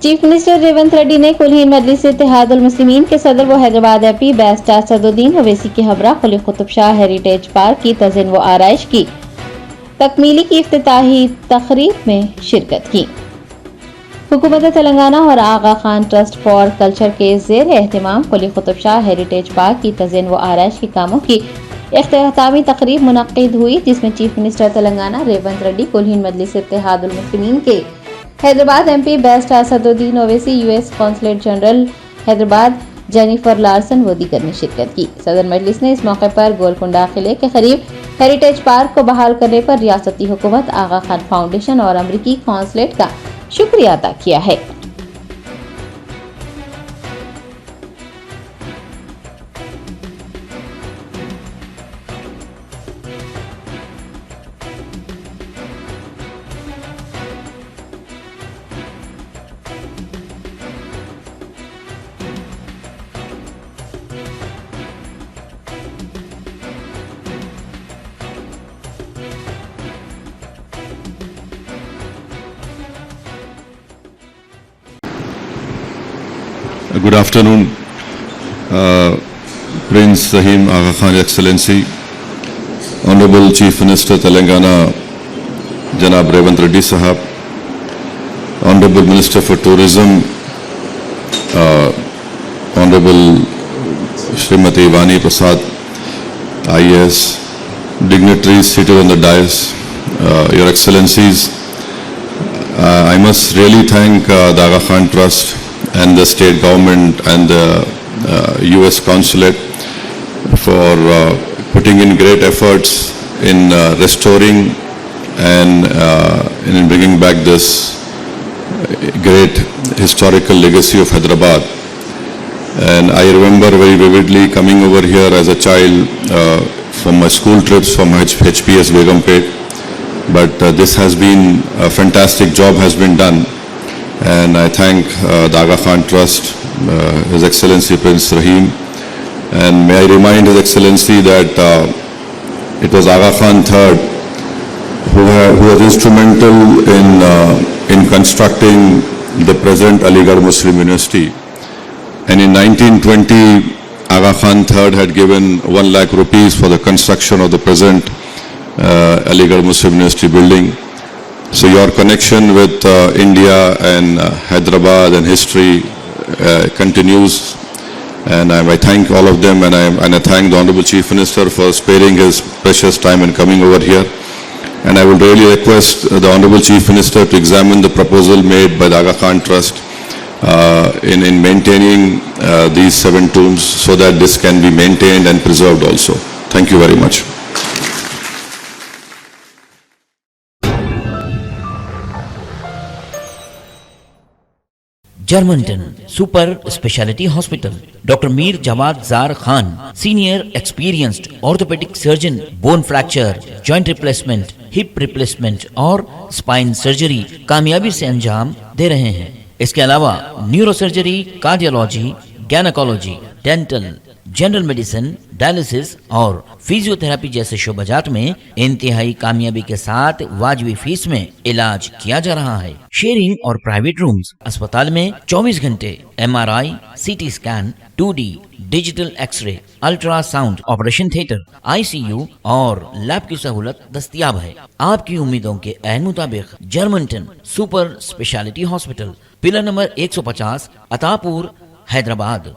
Chief minister Revanth Reddy ने कुल्हीन मजलिस इत्तेहादुल मुस्लिमीन के सदर व हैदराबाद एमपी बैरिस्टर असदुद्दीन ओवैसी के हमरा कुली कुतुब शाह हेरिटेज पार्क की तज़ीन व आराइश की तकमीली की इफ्तिताही तकरीब में शिरकत की। हुकूमत तेलंगाना और आगा खान ट्रस्ट फॉर कल्चर के ज़ेर एहतमाम कुली कुतुब शाह हेरिटेज पार्क की तज़ीन व आराइश के कामों की इख्तितामी तकरीब मुनक्किद हुई, जिसमें चीफ मिनिस्टर तेलंगाना रेवंत रेड्डी, कुल्हीन मजलिस इत्तेहादुल मुस्लिमीन के Hyderabad MP barrister Asaduddin Owaisi, US consulate general Hyderabad Jennifer Larsen व दीगर ने शिरकत की। सदर मजलिस ने इस मौके पर गोलकुंडा किले के करीब हेरिटेज पार्क को बहाल करने पर रियासती हुकूमत, आगा खान फाउंडेशन और अमरीकी कॉन्सुलेट का शुक्रिया अदा किया है। Good afternoon, Prince Rahim Aga Khan Excellency, Honorable Chief Minister Telangana Janab Revanth Reddy Sahab, Honorable Minister for Tourism, Honorable Srimati Vani Prasad, IAS, dignitaries seated on the dais, Your Excellencies, I must really thank the Aga Khan Trust and the state government and the US consulate for putting in great efforts in restoring and in bringing back this great historical legacy of Hyderabad. And I remember very vividly coming over here as a child from my school trips from HPS Begumpet, but this has been a fantastic job has been done. And I thank the Aga Khan Trust, His Excellency Prince Rahim, and may I remind His Excellency that it was Aga Khan III who was instrumental in constructing the present Aligarh Muslim University. And in 1920, Aga Khan III had given 1 lakh rupees for the construction of the present Aligarh Muslim University building. So your connection with India and Hyderabad and history continues, and I thank all of them, and I thank the Honorable Chief Minister for sparing his precious time and coming over here. And I would really request the Honorable Chief Minister to examine the proposal made by the Aga Khan Trust in maintaining these 7 tombs so that this can be maintained and preserved also. Thank you very much. Germantown Super Speciality Hospital. Dr. Mir Jawad Zar Khan, senior experienced orthopedic surgeon, bone fracture, joint replacement, hip replacement और spine surgery कामयाबी से अंजाम दे रहे हैं। इसके अलावा neuro surgery, cardiology, gynaecology, dental, general medicine, dialysis और physiotherapy जैसे शोबाजात में इंतहाई कामयाबी के साथ वाजबी फीस में इलाज किया जा रहा है। शेयरिंग और प्राइवेट रूम्स। अस्पताल में 24 घंटे MRI, CT scan, 2D digital X-ray, ultrasound, operation theatre, ICU और लैब की सहूलत दस्तयाब है। आपकी उम्मीदों के ऐन मुताबिक Germanten super speciality hospital, pillar number 150, Attapur, Hyderabad.